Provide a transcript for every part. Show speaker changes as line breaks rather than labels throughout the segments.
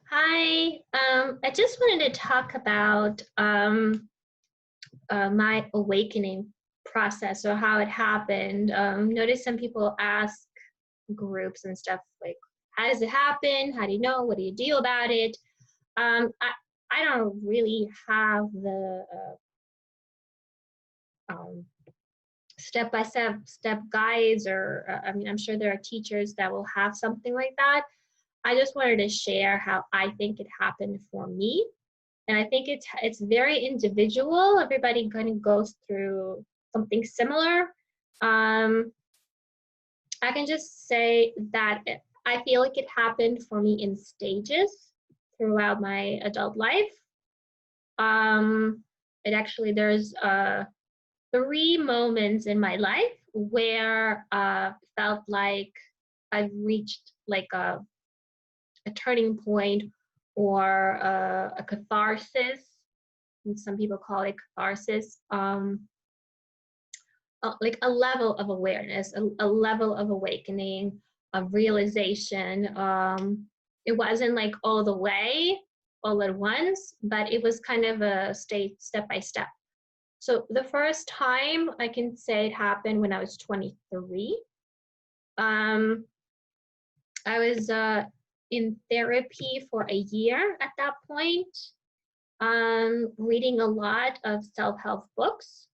Hi, I just wanted to talk about my awakening process or how it happened. Notice some people ask groups and stuff like, how does it happen? How do you know? What do you do about it? Um, I, I don't really have the um, step-by-step guides, or I mean, I'm sure there are teachers that will have something like that. I just wanted to share how I think it happened for me. And I think it's very individual. Everybody kind of goes through something similar. Um, I can just say that I feel like it happened for me in stages throughout my adult life. Um, there's three moments in my life where felt like I've reached like a turning point or a catharsis. And some people call it catharsis. Like a level of awareness, a level of awakening, of realization. It wasn't like all the way, all at once, but it was kind of a step by step. So the first time I can say it happened when I was 23. Um, I was in therapy for a year at that point, reading a lot of self-help books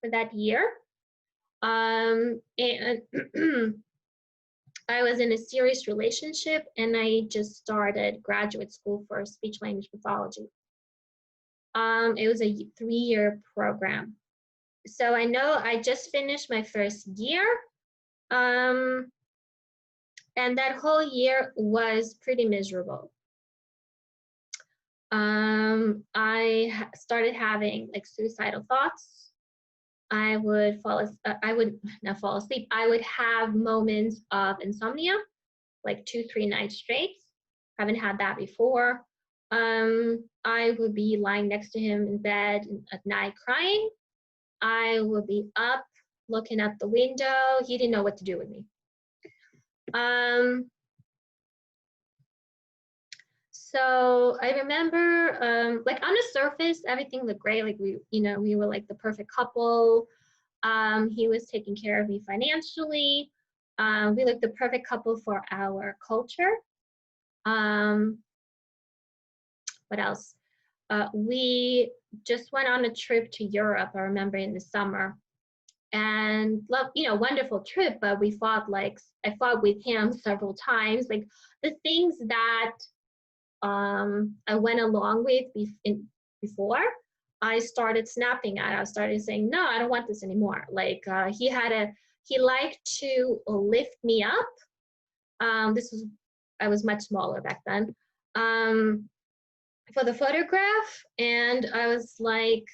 for that year. And I was in a serious relationship and I just started graduate school for speech language pathology. It was a 3-year program. So I know I just finished my first year. Um, and that whole year was pretty miserable. I started having like suicidal thoughts. I would I would not fall asleep. I would have moments of insomnia, like 2, 3 nights straight. Haven't had that before. I would be lying next to him in bed at night crying. I would be up looking out the window. He didn't know what to do with me. So I remember, like on the surface, everything looked great. Like we were like the perfect couple. He was taking care of me financially. We looked the perfect couple for our culture. What else? We just went on a trip to Europe, I remember in the summer. And wonderful trip, but I fought with him several times. Like the things that I went along with before, I started snapping at. I started saying, no, I don't want this anymore. Like he liked to lift me up. I was much smaller back then. For the photograph, and I was like,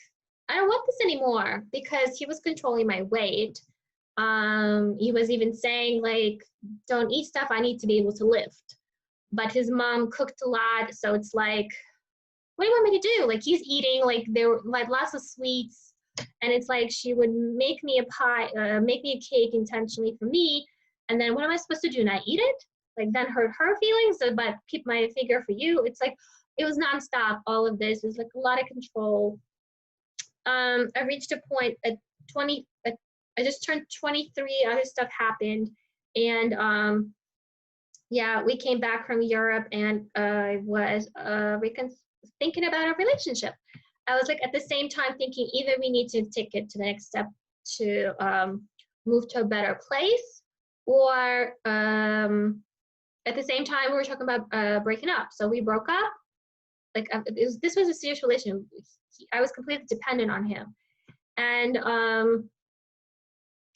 I don't want this anymore because he was controlling my weight. He was even saying like, don't eat stuff, I need to be able to lift. But his mom cooked a lot, so it's like, what do you want me to do? Like he's eating, like there were like lots of sweets, and it's like she would make me a pie, make me a cake intentionally for me, and then what am I supposed to do? Not eat it? Like then hurt her feelings, but keep my figure for you. It's like it was nonstop. All of this was like a lot of control. I reached a point at 20. I just turned 23. Other stuff happened, and yeah, we came back from Europe, and I was thinking about a relationship. I was like at the same time thinking either we need to take it to the next step to move to a better place, or at the same time we were talking about breaking up. So we broke up. Like this was a serious relationship. I was completely dependent on him, and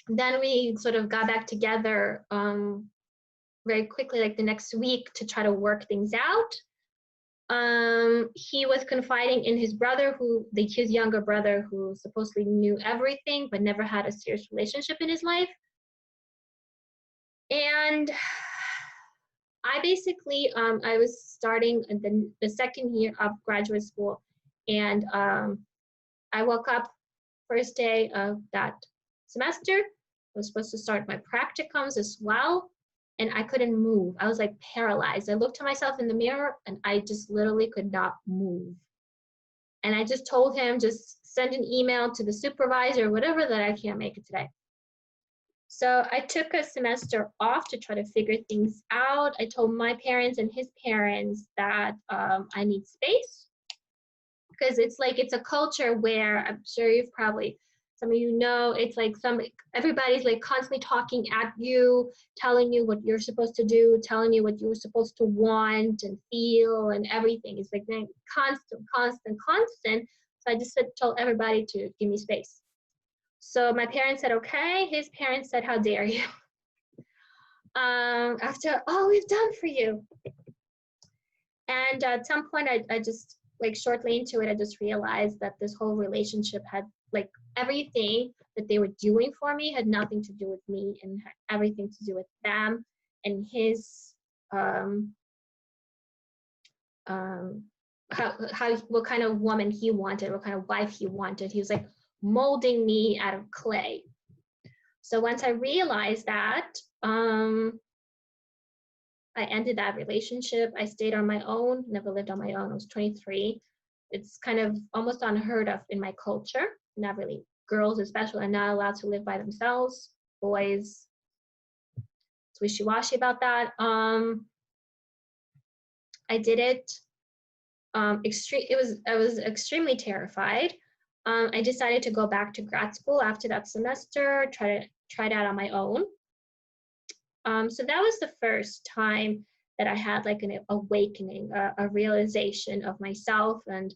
then we sort of got back together very quickly, like the next week, to try to work things out. He was confiding in his brother, his younger brother, who supposedly knew everything but never had a serious relationship in his life. And I basically, I was starting the second year of graduate school, and I woke up first day of that semester. I was supposed to start my practicums as well. and I couldn't move. I was like paralyzed. I looked at myself in the mirror and I just literally could not move. And I just told him, just send an email to the supervisor or whatever that I can't make it today. So I took a semester off to try to figure things out. I told my parents and his parents that I need space, because it's like, it's a culture where I'm sure you've probably, some of you know, it's like everybody's like constantly talking at you, telling you what you're supposed to do, telling you what you're supposed to want and feel and everything. It's like constant. So I just told everybody to give me space. So my parents said, okay. His parents said, how dare you? After all we've done for you. And at some point, I just, like shortly into it, I just realized that this whole relationship had, like, everything that they were doing for me had nothing to do with me and had everything to do with them and his, what kind of woman he wanted, what kind of wife he wanted. He was like molding me out of clay. So once I realized that, I ended that relationship. I stayed on my own, never lived on my own. I was 23. It's kind of almost unheard of in my culture. Not really. Girls especially are not allowed to live by themselves. Boys, it's wishy-washy about that. I did it. I was extremely terrified. I decided to go back to grad school after that semester, try it out on my own. So that was the first time that I had like an awakening, a realization of myself and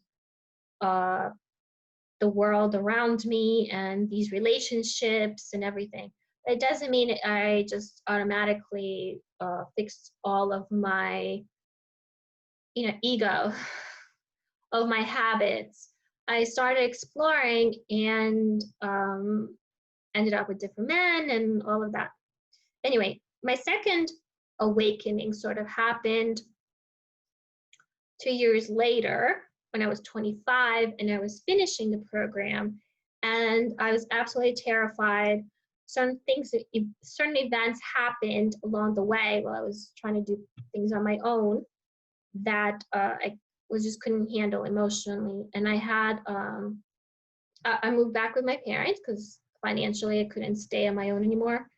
the world around me and these relationships and everything. It doesn't mean I just automatically fixed all of my, ego, of my habits. I started exploring and ended up with different men and all of that. Anyway, my second awakening sort of happened 2 years later when I was 25 and I was finishing the program, and I was absolutely terrified. Certain events happened along the way while I was trying to do things on my own that I just couldn't handle emotionally. And I moved back with my parents because financially I couldn't stay on my own anymore.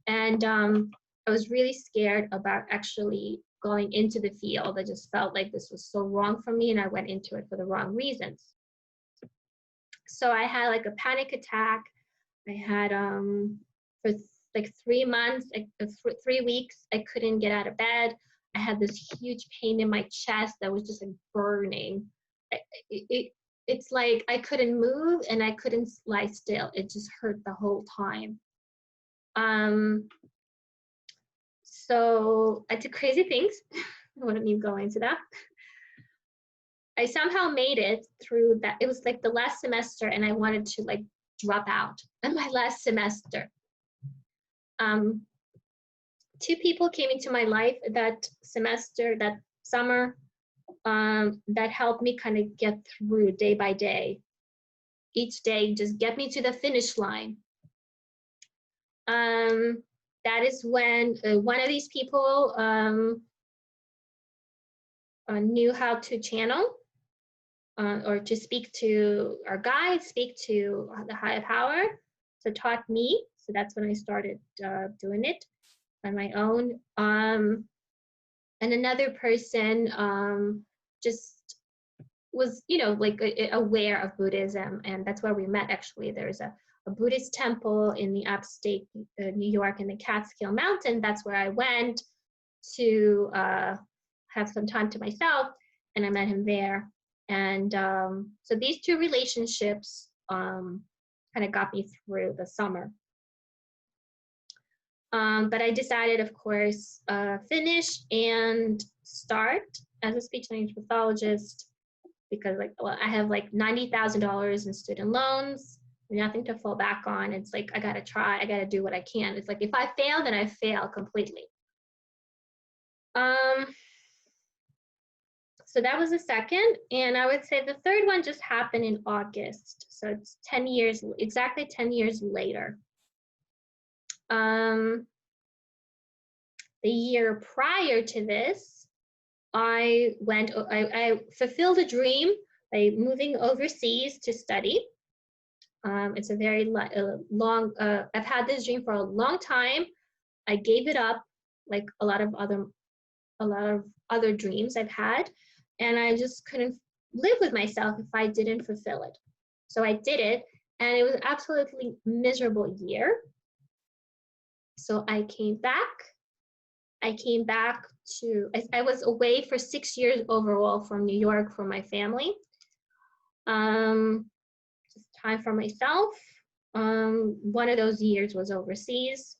And I was really scared about actually going into the field. I just felt like this was so wrong for me and I went into it for the wrong reasons. So I had like a panic attack. I had, for like 3 months, 3 weeks, I couldn't get out of bed. I had this huge pain in my chest that was just like burning. It's like I couldn't move and I couldn't lie still. It just hurt the whole time. So I did crazy things. I wouldn't even go into that. I somehow made it through that. It was like the last semester and I wanted to like drop out in my last semester. 2 people came into my life that semester, that summer, that helped me kind of get through day by day. Each day, just get me to the finish line. That is when one of these people knew how to channel or to speak to our guide, speak to the higher power. So taught me. So that's when I started doing it on my own. And another person just was, like aware of Buddhism, and that's where we met. Actually, there's a Buddhist temple in the upstate New York in the Catskill Mountain. That's where I went to have some time to myself, and I met him there. And so these 2 relationships kind of got me through the summer. But I decided, of course, finish and start as a speech language pathologist because, I have like $90,000 in student loans, nothing to fall back on. It's like I gotta try, I gotta do what I can. It's like if I fail, then I fail completely. So that was the second, and I would say the third one just happened in August. So it's 10 years, exactly 10 years later. The the year prior to this, I fulfilled a dream by moving overseas to study. It's a very long, I've had this dream for a long time. I gave it up, like a lot of other dreams I've had, and I just couldn't live with myself if I didn't fulfill it. So I did it, and it was an absolutely miserable year. So I came back. I was away for 6 years overall from New York for my family. Just time for myself. One of those years was overseas.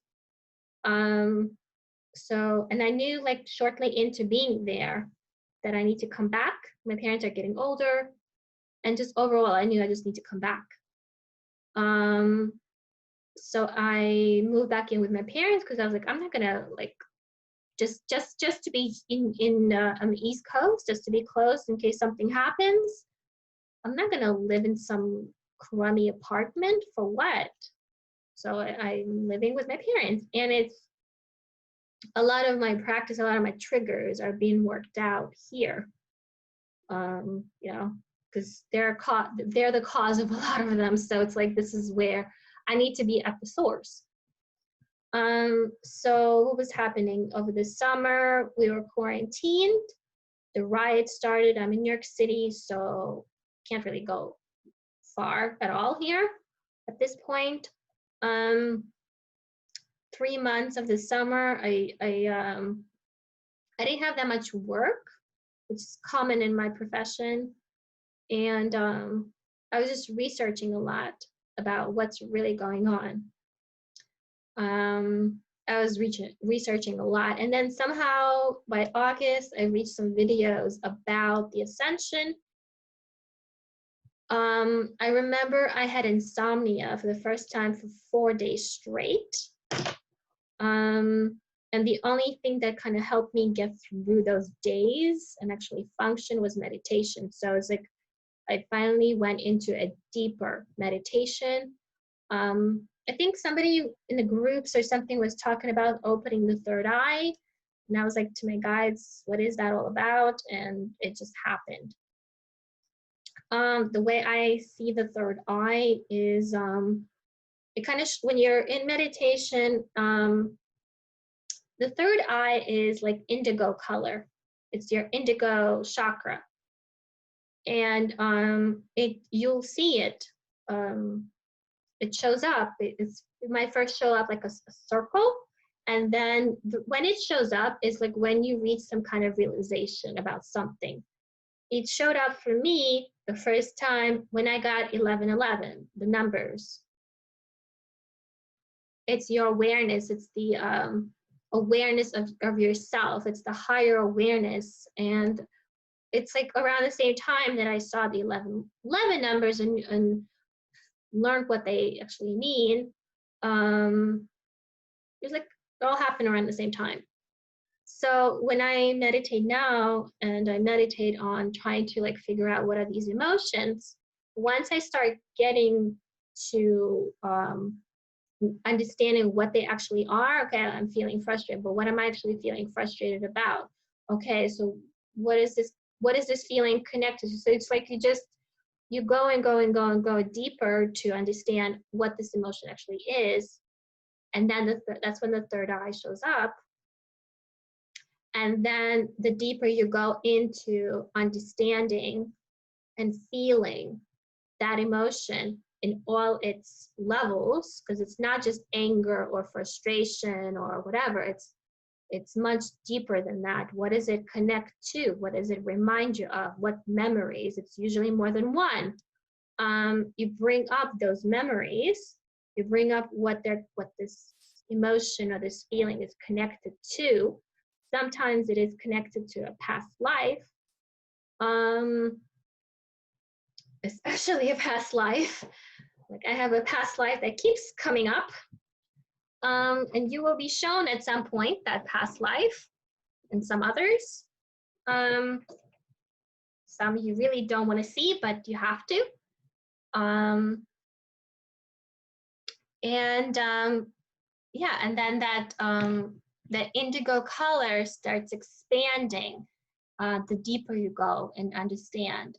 So, and I knew like shortly into being there that I need to come back. My parents are getting older, and just overall, I knew I just need to come back. So I moved back in with my parents because I was like, I'm not gonna like just to be on the East Coast, just to be close in case something happens. I'm not gonna live in some crummy apartment for what? So I'm living with my parents, and it's a lot of my practice, a lot of my triggers are being worked out here. You know, because they're the cause of a lot of them. So it's like this is where I need to be at the source. So what was happening over the summer? We were quarantined. The riot started. I'm in New York City, so can't really go far at all here at this point. 3 months of the summer, I didn't have that much work, which is common in my profession, and I was just researching a lot about what's really going on. I was researching a lot, and then somehow by August, I reached some videos about the Ascension. I remember I had insomnia for the first time for 4 days straight. And the only thing that kind of helped me get through those days and actually function was meditation. So it's like I finally went into a deeper meditation. I think somebody in the groups or something was talking about opening the third eye. And I was like to my guides, what is that all about? And it just happened. The way I see the third eye is it kind of, when you're in meditation, the third eye is like indigo color. It's your indigo chakra. And you'll see it. It shows up. It might first show up like a circle. And then when it shows up is like when you reach some kind of realization about something. It showed up for me the first time when I got 1111, the numbers. It's your awareness. It's the awareness of yourself. It's the higher awareness. And it's like around the same time that I saw the 1111 numbers and learned what they actually mean. It was like it all happened around the same time. So when I meditate now, and I meditate on trying to like figure out what are these emotions, once I start getting to understanding what they actually are, okay, I'm feeling frustrated, but what am I actually feeling frustrated about? Okay, so what is this feeling connected to? So it's like you go and go and go and go deeper to understand what this emotion actually is. And then that's when the third eye shows up. And then the deeper you go into understanding and feeling that emotion in all its levels, because it's not just anger or frustration or whatever, it's much deeper than that. What does it connect to? What does it remind you of? What memories? It's usually more than one. You bring up those memories, you bring up what this emotion or this feeling is connected to. Sometimes it is connected to a past life, especially a past life. Like I have a past life that keeps coming up, and you will be shown at some point that past life, and some others. Some you really don't want to see, but you have to. Yeah, and then that the indigo color starts expanding the deeper you go and understand.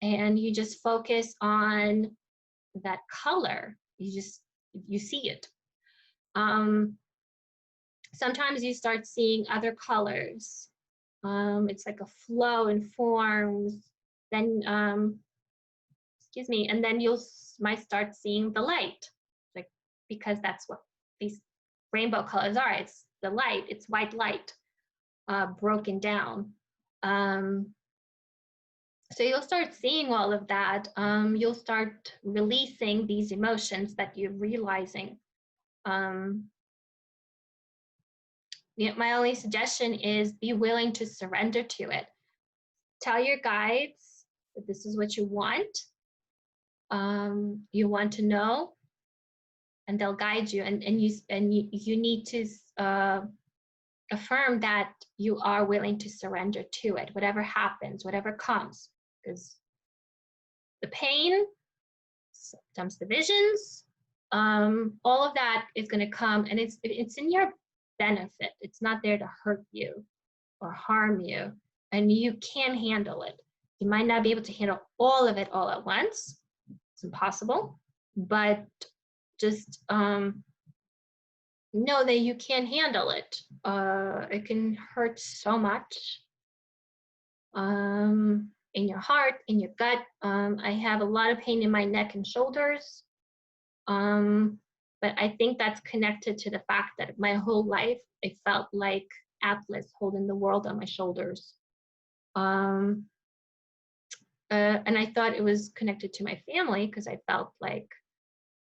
And you just focus on that color. You see it. Sometimes you start seeing other colors. It's like a flow in forms. Then, excuse me, and then you might start seeing the light, like, because that's what these rainbow colors are. It's the light, it's white light, broken down. So you'll start seeing all of that. You'll start releasing these emotions that you're realizing. My only suggestion is be willing to surrender to it. Tell your guides that this is what you want to know, and they'll guide you. And you need to affirm that you are willing to surrender to it, whatever happens, whatever comes, because the pain, sometimes the visions, all of that is going to come, and it's in your benefit. It's not there to hurt you or harm you, and you can handle it. You might not be able to handle all of it all at once. It's impossible, but just know that you can handle it. It can hurt so much in your heart, in your gut. I have a lot of pain in my neck and shoulders. But I think that's connected to the fact that my whole life, I felt like Atlas holding the world on my shoulders. And I thought it was connected to my family, because I felt like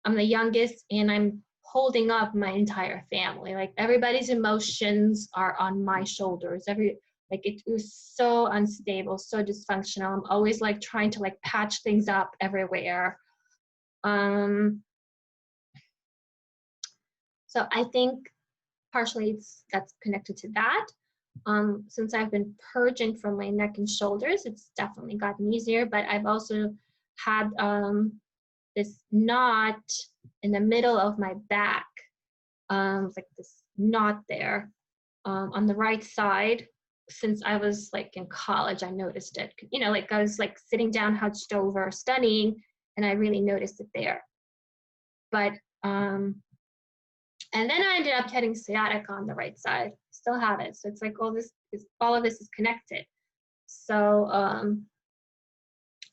I'm the youngest and I'm holding up my entire family. Like, everybody's emotions are on my shoulders. It was so unstable, so dysfunctional. I'm always like trying to like patch things up everywhere. So I think partially that's connected to that. Since I've been purging from my neck and shoulders, it's definitely gotten easier, but I've also had this knot in the middle of my back, like this knot there on the right side. Since I was like in college, I noticed it. Like I was like sitting down, hunched over, studying, and I really noticed it there. But and then I ended up getting sciatica on the right side. Still have it. So it's like all of this is connected. So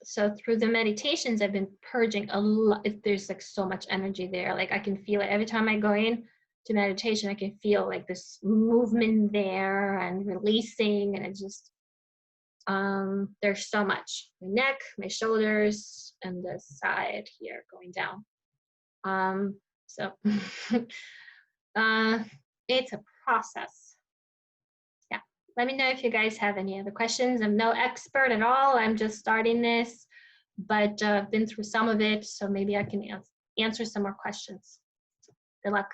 so through the meditations, I've been purging a lot. There's like so much energy there. Like I can feel it every time I go in to meditation. I can feel like this movement there and releasing, and it just there's so much. My neck, my shoulders, and the side here going down. So it's a process. Yeah. Let me know if you guys have any other questions. I'm no expert at all. I'm just starting this, but I've been through some of it, so maybe I can answer some more questions. Good luck.